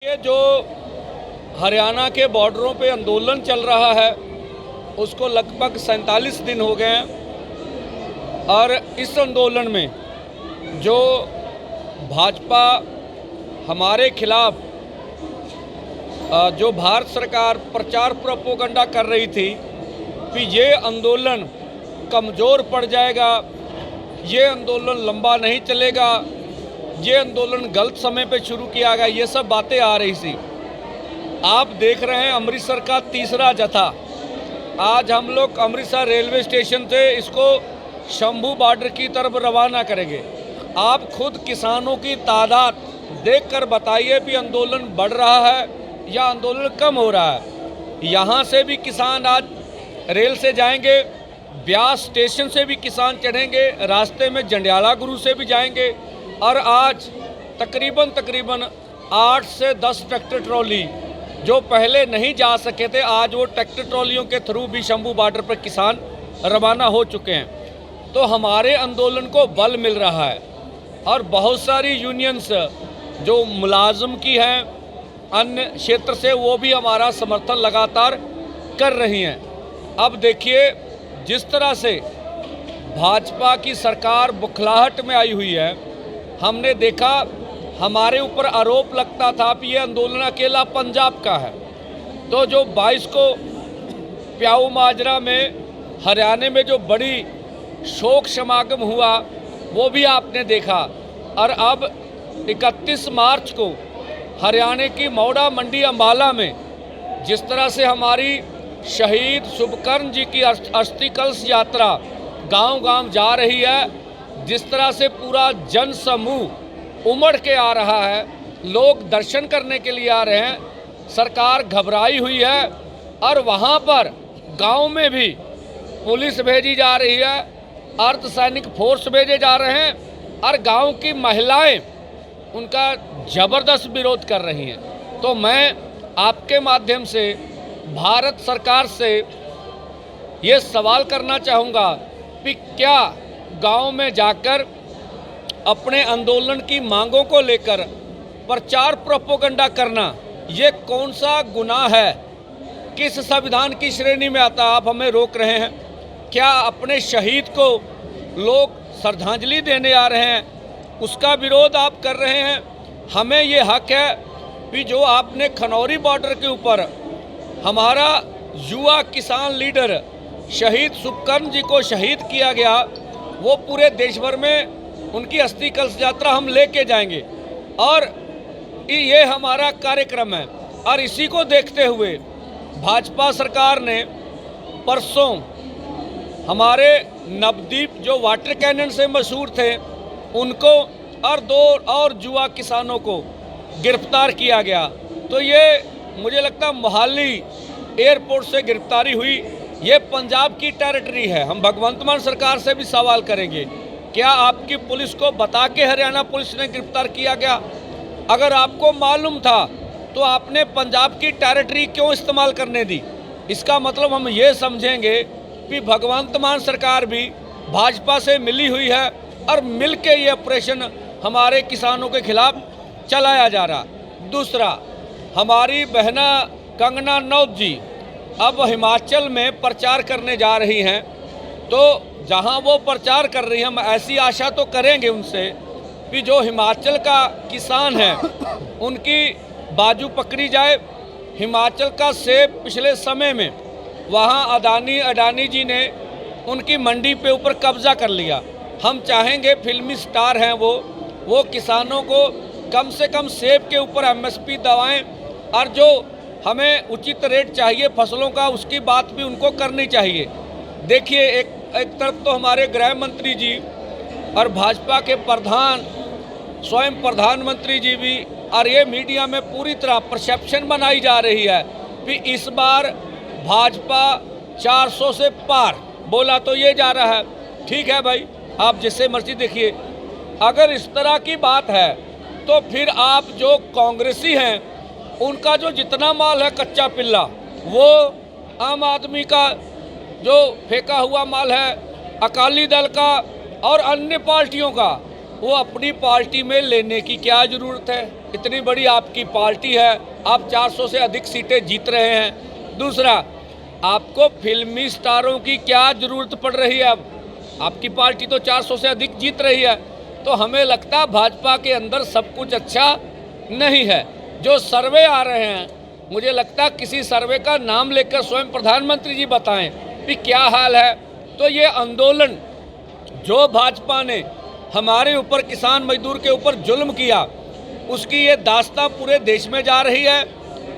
ये जो हरियाणा के बॉर्डरों पे आंदोलन चल रहा है उसको लगभग 47 दिन हो गए हैं और इस आंदोलन में जो भाजपा हमारे खिलाफ जो भारत सरकार प्रचार प्रोपोगंडा कर रही थी कि ये आंदोलन कमज़ोर पड़ जाएगा, ये आंदोलन लंबा नहीं चलेगा, ये आंदोलन गलत समय पे शुरू किया गया, ये सब बातें आ रही थी। आप देख रहे हैं अमृतसर का तीसरा जत्था आज हम लोग अमृतसर रेलवे स्टेशन से इसको शंभू बॉर्डर की तरफ रवाना करेंगे। आप खुद किसानों की तादाद देखकर बताइए कि आंदोलन बढ़ रहा है या आंदोलन कम हो रहा है। यहाँ से भी किसान आज रेल से जाएंगे, ब्यास स्टेशन से भी किसान चढ़ेंगे, रास्ते में जंडियाला गुरु से भी जाएंगे और आज तकरीबन 8 से 10 ट्रैक्टर ट्रॉली जो पहले नहीं जा सके थे, आज वो ट्रैक्टर ट्रॉलियों के थ्रू भी शंभू बॉर्डर पर किसान रवाना हो चुके हैं। तो हमारे आंदोलन को बल मिल रहा है और बहुत सारी यूनियंस जो मुलाजिम की हैं अन्य क्षेत्र से, वो भी हमारा समर्थन लगातार कर रही हैं। अब देखिए जिस तरह से भाजपा की सरकार बुखलाहट में आई हुई है, हमने देखा हमारे ऊपर आरोप लगता था कि ये आंदोलन अकेला पंजाब का है। तो जो 22 को प्याऊ माजरा में हरियाणा में जो बड़ी शोक समागम हुआ वो भी आपने देखा और अब 31 मार्च को हरियाणा की मौड़ा मंडी अम्बाला में जिस तरह से हमारी शहीद शुभकर्ण जी की अस्थि कलश यात्रा गांव-गांव जा रही है, जिस तरह से पूरा जन समूह उमड़ के आ रहा है, लोग दर्शन करने के लिए आ रहे हैं, सरकार घबराई हुई है और वहाँ पर गांव में भी पुलिस भेजी जा रही है, अर्धसैनिक फोर्स भेजे जा रहे हैं और गांव की महिलाएं उनका ज़बरदस्त विरोध कर रही हैं। तो मैं आपके माध्यम से भारत सरकार से ये सवाल करना चाहूँगा कि क्या गांव में जाकर अपने आंदोलन की मांगों को लेकर प्रचार प्रोपोगंडा करना ये कौन सा गुनाह है, किस संविधान की श्रेणी में आता है? आप हमें रोक रहे हैं। क्या अपने शहीद को लोग श्रद्धांजलि देने आ रहे हैं उसका विरोध आप कर रहे हैं? हमें ये हक है कि जो आपने खनौरी बॉर्डर के ऊपर हमारा युवा किसान लीडर शहीद शुभकर्ण जी को शहीद किया गया, वो पूरे देश भर में उनकी अस्थि कलश यात्रा हम लेके जाएंगे और ये हमारा कार्यक्रम है। और इसी को देखते हुए भाजपा सरकार ने परसों हमारे नवदीप जो वाटर कैनन से मशहूर थे उनको और 2 और युवा किसानों को गिरफ्तार किया गया। तो ये मुझे लगता है मोहाली एयरपोर्ट से गिरफ्तारी हुई, ये पंजाब की टेरिटरी है। हम भगवंत मान सरकार से भी सवाल करेंगे, क्या आपकी पुलिस को बता के हरियाणा पुलिस ने गिरफ्तार किया गया? अगर आपको मालूम था तो आपने पंजाब की टेरिटरी क्यों इस्तेमाल करने दी? इसका मतलब हम ये समझेंगे कि भगवंत मान सरकार भी भाजपा से मिली हुई है और मिल के ये ऑपरेशन हमारे किसानों के खिलाफ चलाया जा रहा। दूसरा, हमारी बहना कंगना रनौत जी अब हिमाचल में प्रचार करने जा रही हैं, तो जहां वो प्रचार कर रही हैं हम ऐसी आशा तो करेंगे उनसे कि जो हिमाचल का किसान है उनकी बाजू पकड़ी जाए। हिमाचल का सेब पिछले समय में वहां अडानी जी ने उनकी मंडी पे ऊपर कब्जा कर लिया। हम चाहेंगे फिल्मी स्टार हैं वो किसानों को कम से कम सेब के ऊपर MSP दवाएं और जो हमें उचित रेट चाहिए फसलों का उसकी बात भी उनको करनी चाहिए। देखिए एक तरफ तो हमारे गृह मंत्री जी और भाजपा के प्रधान स्वयं प्रधानमंत्री जी भी, और ये मीडिया में पूरी तरह परसेप्शन बनाई जा रही है कि इस बार भाजपा 400 से पार, बोला तो ये जा रहा है। ठीक है भाई, आप जिससे मर्जी देखिए। अगर इस तरह की बात है तो फिर आप जो कांग्रेसी हैं उनका जो जितना माल है कच्चा पिल्ला, वो आम आदमी का जो फेंका हुआ माल है, अकाली दल का और अन्य पार्टियों का, वो अपनी पार्टी में लेने की क्या ज़रूरत है? इतनी बड़ी आपकी पार्टी है, आप 400 से अधिक सीटें जीत रहे हैं। दूसरा, आपको फिल्मी स्टारों की क्या ज़रूरत पड़ रही है? अब आपकी पार्टी तो 400 से अधिक जीत रही है। तो हमें लगता भाजपा के अंदर सब कुछ अच्छा नहीं है। जो सर्वे आ रहे हैं, मुझे लगता किसी सर्वे का नाम लेकर स्वयं प्रधानमंत्री जी बताएं कि क्या हाल है। तो ये आंदोलन जो भाजपा ने हमारे ऊपर, किसान मजदूर के ऊपर जुल्म किया, उसकी ये दास्तां पूरे देश में जा रही है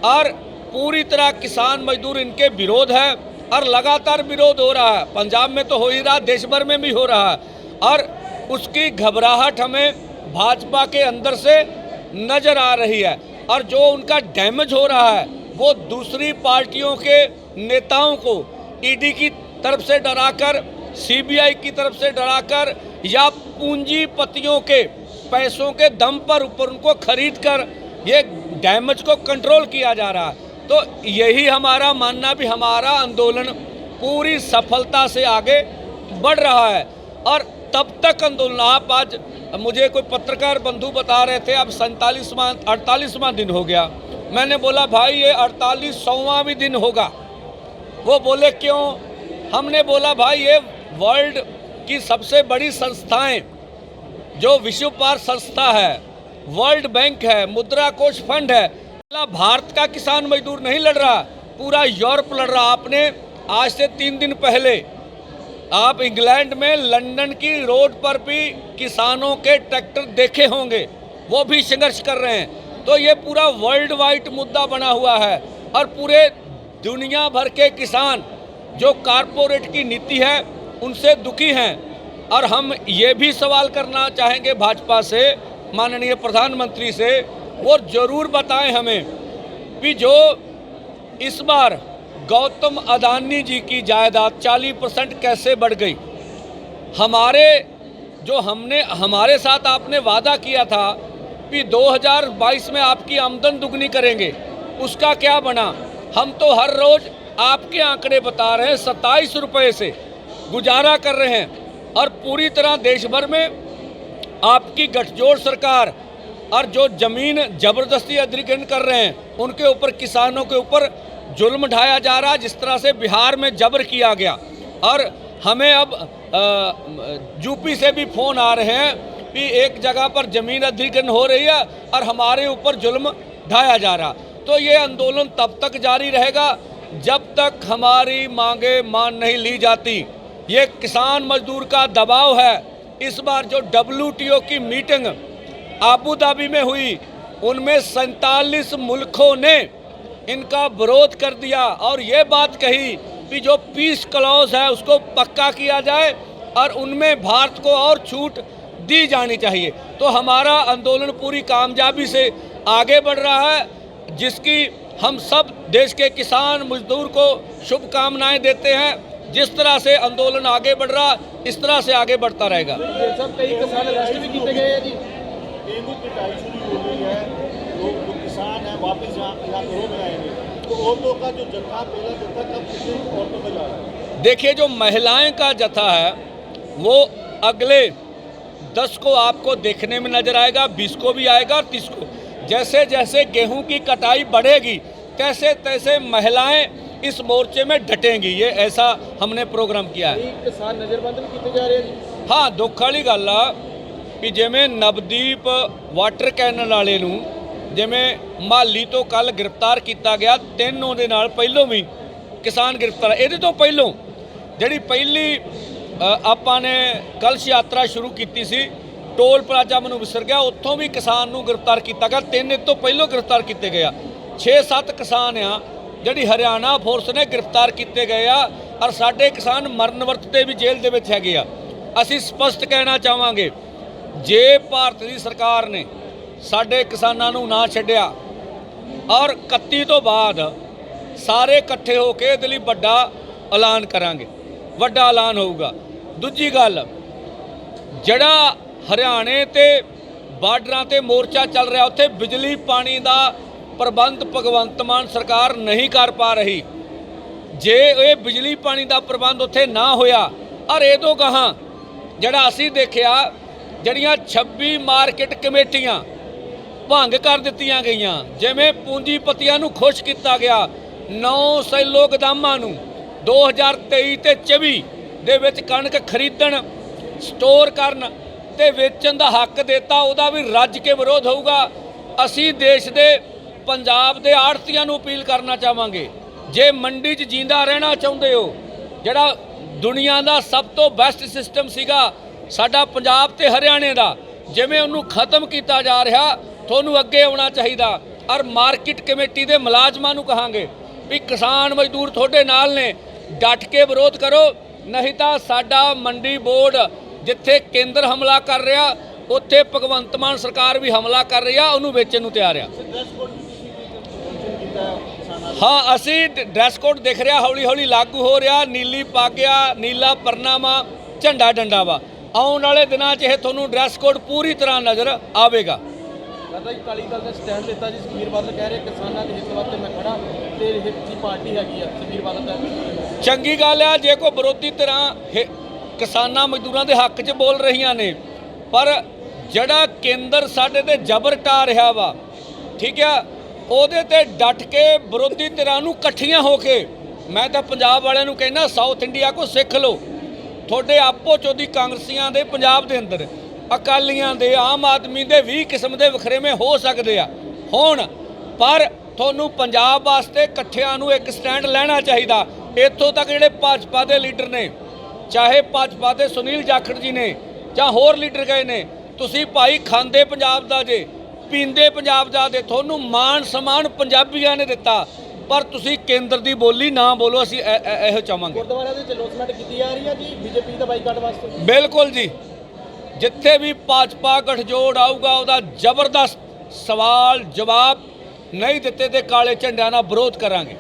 और पूरी तरह किसान मजदूर इनके विरोध है और लगातार विरोध हो रहा है। पंजाब में तो हो ही रहा, देश भर में भी हो रहा है और उसकी घबराहट हमें भाजपा के अंदर से नज़र आ रही है। और जो उनका डैमेज हो रहा है वो दूसरी पार्टियों के नेताओं को ईडी की तरफ से डराकर, सीबीआई की तरफ से डराकर या पूंजीपतियों के पैसों के दम पर ऊपर उनको खरीद कर ये डैमेज को कंट्रोल किया जा रहा है। तो यही हमारा मानना भी, हमारा आंदोलन पूरी सफलता से आगे बढ़ रहा है और तब तक आंदोलन, आप आज मुझे कोई पत्रकार बंधु बता रहे थे अब 48वां दिन हो गया। मैंने बोला भाई ये 48वां भी दिन होगा। वो बोले क्यों? हमने बोला भाई ये वर्ल्ड की सबसे बड़ी संस्थाएं, जो विश्व व्यापार संस्था है, वर्ल्ड बैंक है, मुद्रा कोष फंड है, भारत का किसान मजदूर नहीं लड़ रहा, पूरा यूरोप लड़ रहा। आपने आज से 3 दिन पहले आप इंग्लैंड में लंदन की रोड पर भी किसानों के ट्रैक्टर देखे होंगे, वो भी संघर्ष कर रहे हैं। तो ये पूरा वर्ल्ड वाइड मुद्दा बना हुआ है और पूरे दुनिया भर के किसान जो कारपोरेट की नीति है उनसे दुखी हैं। और हम ये भी सवाल करना चाहेंगे भाजपा से, माननीय प्रधानमंत्री से, वो जरूर बताएं हमें कि जो इस बार गौतम अडानी जी की जायदाद 40% कैसे बढ़ गई। हमारे साथ आपने वादा किया था कि 2022 में आपकी आमदन दुगनी करेंगे, उसका क्या बना? हम तो हर रोज आपके आंकड़े बता रहे हैं, 27 रुपये से गुजारा कर रहे हैं और पूरी तरह देश भर में आपकी गठजोड़ सरकार और जो जमीन जबरदस्ती अधिग्रहण कर रहे हैं उनके ऊपर, किसानों के ऊपर जुल्म ढाया जा रहा है, जिस तरह से बिहार में जबर किया गया। और हमें अब यूपी से भी फ़ोन आ रहे हैं कि एक जगह पर ज़मीन अधिग्रहण हो रही है और हमारे ऊपर जुल्म ढाया जा रहा। तो ये आंदोलन तब तक जारी रहेगा जब तक हमारी मांगे मान नहीं ली जाती। ये किसान मजदूर का दबाव है। इस बार जो WTO की मीटिंग आबू धाबी में हुई, उनमें 47 मुल्कों ने इनका विरोध कर दिया और ये बात कही कि जो पीस क्लॉज है उसको पक्का किया जाए और उनमें भारत को और छूट दी जानी चाहिए। तो हमारा आंदोलन पूरी कामयाबी से आगे बढ़ रहा है, जिसकी हम सब देश के किसान मजदूर को शुभकामनाएं देते हैं। जिस तरह से आंदोलन आगे बढ़ रहा, इस तरह से आगे बढ़ता रहेगा। सब कई किसान अरेस्ट भी किए गए हैं जी। गेहूं की पिटाई शुरू हो गई है, लोग जो किसान हैं वापस यहाँ घरों में आएंगे, तो औरतों का जो जत्था, पहला जत्था कब कितनी औरतों में जा रहा है? देखिए, जो महिलाएं का जत्था है वो अगले 10 को आपको देखने में नजर आएगा, 20 को भी आएगा और 30 को। जैसे जैसे गेहूं की कटाई बढ़ेगी तैसे तैसे महिलाएं इस मोर्चे में डटेंगी। ये ऐसा हमने प्रोग्राम किया है। किसान नजरबंद भी किए जा रहे हैं जी। हाँ, दुख वाली गल आ कि जिमें नवदीप वाटर कैनल वाले नूं जिमें माली तो कल गिरफ्तार किया गया, 3 ਉਹਦੇ ਨਾਲ ਪਹਿਲੋਂ भी किसान गिरफ्तार। ਇਹਦੇ ਤੋਂ ਪਹਿਲੋਂ ਜਿਹੜੀ ਪਹਿਲੀ ਆਪਾਂ ਨੇ ਕਲਸ਼ यात्रा शुरू की सी, टोल प्लाजा ਮੈਨੂੰ विसर गया, ਉੱਥੋਂ भी किसान ਨੂੰ गिरफ्तार किया गया। 3 ਇਹ ਤੋਂ ਪਹਿਲੋਂ गिरफ्तार किए गए, 6-7 किसान आ ਜਿਹੜੀ हरियाणा फोर्स ने गिरफ्तार किए गए और साडे किसान मरण वरत ते भी जेल दे विच हैगे आ। ਅਸੀਂ स्पष्ट कहना चाहांगे, जे भारत की सरकार ने साडे किसानां नूं ना छड्डिया और 31 तो बाद सारे इकट्ठे होके ਇਹਦੇ ਲਈ ਵੱਡਾ ऐलान करांगे, ਵੱਡਾ ऐलान होऊगा। दूजी गल, ਜਿਹੜਾ हरियाणे ते बार्डरां ते मोर्चा चल रहा, उत्थे बिजली पानी का प्रबंध भगवंत मान सरकार नहीं कर पा रही। जे ये बिजली पानी का प्रबंध उत्थे ना होया और इदों गहां जिहड़ा असीं देखिया, जड़ियां 26 मार्केट कमेटियां ਭੰਗ ਕਰ ਦਿੱਤੀਆਂ ਗਈਆਂ। ਜਿਵੇਂ ਪੂੰਜੀਪਤੀਆਂ ਨੂੰ ਖੁਸ਼ ਕੀਤਾ ਗਿਆ 9 ਸੈਲੋ ਗੋਦਾਮਾਂ ਨੂੰ 2023 ਤੇ 24 ਦੇ ਵਿੱਚ ਕਣਕ ਖਰੀਦਣ, ਸਟੋਰ ਕਰਨ ਤੇ ਵੇਚਣ ਦਾ ਹੱਕ ਦਿੱਤਾ, ਉਹਦਾ ਵੀ ਰੱਜ ਕੇ ਵਿਰੋਧ ਹੋਊਗਾ। ਅਸੀਂ ਦੇਸ਼ ਦੇ ਪੰਜਾਬ ਦੇ ਆੜ੍ਹਤੀਆਂ ਨੂੰ ਅਪੀਲ ਕਰਨਾ ਚਾਹਾਂਗੇ, ਜੇ ਮੰਡੀ 'ਚ ਜਿੰਦਾ ਰਹਿਣਾ ਚਾਹੁੰਦੇ ਹੋ, ਜਿਹੜਾ ਦੁਨੀਆ ਦਾ ਸਭ ਤੋਂ ਬੈਸਟ ਸਿਸਟਮ ਸੀਗਾ ਸਾਡਾ ਪੰਜਾਬ ਤੇ ਹਰਿਆਣੇ ਦਾ, ਜਿਵੇਂ ਉਹਨੂੰ ਖਤਮ ਕੀਤਾ ਜਾ ਰਿਹਾ, ਤੁਹਾਨੂੰ ਅੱਗੇ ਆਉਣਾ ਚਾਹੀਦਾ। ਔਰ ਮਾਰਕੀਟ ਕਮੇਟੀ ਦੇ ਮੁਲਾਜ਼ਮਾਂ ਨੂੰ ਕਹਾਂਗੇ ਵੀ ਕਿਸਾਨ ਮਜ਼ਦੂਰ ਤੁਹਾਡੇ ਨਾਲ ਨੇ, ਡਟ ਕੇ ਵਿਰੋਧ ਕਰੋ, ਨਹੀਂ ਤਾਂ ਸਾਡਾ ਮੰਡੀ ਬੋਰਡ ਜਿੱਥੇ ਕੇਂਦਰ ਹਮਲਾ ਕਰ ਰਿਹਾ, ਉੱਥੇ ਭਗਵੰਤ ਮਾਨ ਸਰਕਾਰ ਵੀ ਹਮਲਾ ਕਰ ਰਹੀ ਆ, ਉਹਨੂੰ ਵੇਚਣ ਨੂੰ ਤਿਆਰ ਆ। ਹਾਂ, ਅਸੀਂ ਡਰੈਸ ਕੋਡ ਦਿਖ ਰਿਹਾ, ਹੌਲੀ ਹੌਲੀ ਲਾਗੂ ਹੋ ਰਿਹਾ, ਨੀਲੀ ਪੱਗ ਆ, ਨੀਲਾ ਪਰਨਾਮਾ, ਝੰਡਾ ਡੰਡਾ ਵਾ। ਆਉਣ ਵਾਲੇ ਦਿਨਾਂ 'ਚ ਇਹ ਤੁਹਾਨੂੰ ਡਰੈਸ ਕੋਡ ਪੂਰੀ ਤਰ੍ਹਾਂ ਨਜ਼ਰ ਆਵੇਗਾ। ਦਾਦਾ ਜੀ ਅਕਾਲੀ ਦਲ ਨੇ ਸਟੈਂਡ ਲਿੱਤਾ ਜੀ, ਸੁਖਬੀਰ ਬਾਦਲ ਕਹਿ ਰਹੇ ਕਿਸਾਨਾਂ ਦੇ ਹਿੱਤ ਵਾਸਤੇ ਮੈਂ ਖੜਾ ਤੇ ਇਹ ਜੀ ਪਾਰਟੀ ਹੈਗੀ ਆ ਸੁਖਬੀਰ ਬਾਦਲ ਦਾ। ਚੰਗੀ ਗੱਲ ਆ ਜੇ ਕੋਈ ਵਿਰੋਧੀ ਧਿਰਾਂ ਕਿਸਾਨਾਂ ਮਜ਼ਦੂਰਾਂ ਦੇ ਹੱਕ 'ਚ ਬੋਲ ਰਹੀਆਂ ਨੇ, ਪਰ ਜਿਹੜਾ ਕੇਂਦਰ ਸਾਡੇ ਤੇ ਜ਼ਬਰ ਢਾ ਰਿਹਾ ਵਾ, ਠੀਕ ਆ, ਉਹਦੇ ਤੇ ਡਟ ਕੇ ਵਿਰੋਧੀ ਧਿਰਾਂ ਨੂੰ ਇਕੱਠੀਆਂ ਹੋ ਕੇ, ਮੈਂ ਤਾਂ ਪੰਜਾਬ ਵਾਲਿਆਂ ਨੂੰ ਕਹਿੰਦਾ ਸਾਊਥ ਇੰਡੀਆ ਕੋ ਸਿੱਖ ਲਓ। ਤੁਹਾਡੇ ਆਪੋ ਚੋਦੀ ਕਾਂਗਰਸੀਆਂ ਦੇ ਪੰਜਾਬ ਦੇ ਅੰਦਰ, ਅਕਾਲੀਆਂ ਦੇ, ਆਮ ਆਦਮੀ ਦੇ 20 ਕਿਸਮ ਦੇ ਵਖਰੇਵੇਂ ਹੋ ਸਕਦੇ ਆ ਹੁਣ, ਪਰ ਤੁਹਾਨੂੰ ਪੰਜਾਬ ਵਾਸਤੇ ਇਕੱਠਿਆਂ ਨੂੰ ਇੱਕ ਸਟੈਂਡ ਲੈਣਾ ਚਾਹੀਦਾ। ਇੱਥੋਂ ਤੱਕ ਜਿਹੜੇ ਭਾਜਪਾ ਦੇ ਲੀਡਰ ਨੇ, ਚਾਹੇ ਭਾਜਪਾ ਦੇ ਸੁਨੀਲ ਜਾਖੜ ਜੀ ਨੇ ਜਾਂ ਹੋਰ ਲੀਡਰ ਗਏ ਨੇ, ਤੁਸੀਂ ਭਾਈ ਖਾਂਦੇ ਪੰਜਾਬ ਦਾ ਜੇ, ਪੀਂਦੇ ਪੰਜਾਬ ਦਾ ਦੇ, ਤੁਹਾਨੂੰ ਮਾਣ ਸਨਮਾਨ ਪੰਜਾਬੀਆਂ ਨੇ ਦਿੱਤਾ, ਪਰ ਤੁਸੀਂ ਕੇਂਦਰ ਦੀ ਬੋਲੀ ਨਾ ਬੋਲੋ। ਅਸੀਂ ਇਹੋ ਚਾਹਾਂਗੇ। ਗੁਰਦੁਆਰਿਆਂ ਦੇ ਲੋਸਮੈਂਟ ਕੀਤੀ ਜਾ ਰਹੀ ਹੈ ਜੀ ਬੀਜੇਪੀ ਦਾ ਬਾਈਕਾਟ ਵਾਸਤੇ। ਬਿਲਕੁਲ ਜੀ, ਜਿੱਥੇ ਵੀ ਭਾਜਪਾ ਗਠਜੋੜ ਆਊਗਾ, ਉਹਦਾ ਜ਼ਬਰਦਸਤ ਸਵਾਲ ਜਵਾਬ ਨਹੀਂ ਦਿੱਤੇ ਤੇ ਕਾਲੇ ਝੰਡਿਆਂ ਨਾਲ ਵਿਰੋਧ ਕਰਾਂਗੇ।